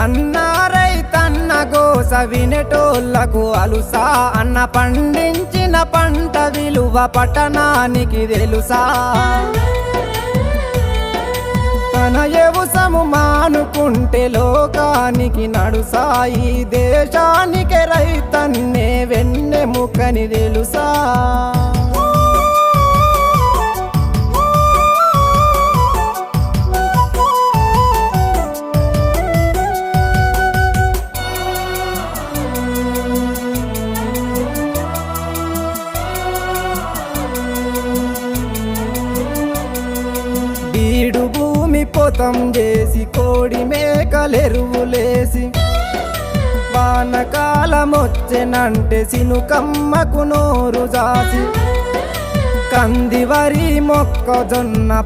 అన్న రైతన్న గోస వినేటోళ్లకు అలుసా అన్న పండించిన పంట విలువ పట్టణానికి తెలుసా తన వ్యవసాయము మానుకుంటే లోకానికి నడుసాయి దేశానికి రైతన్నే వెన్నెముకని తెలుసా బీడు భూమి పొతం చేసి కోడి మేకలెరువులేసి వానకాలమొచ్చెనంటే సినుకమ్మకు నోరు జాసి కంది వరి మొక్కజొన్న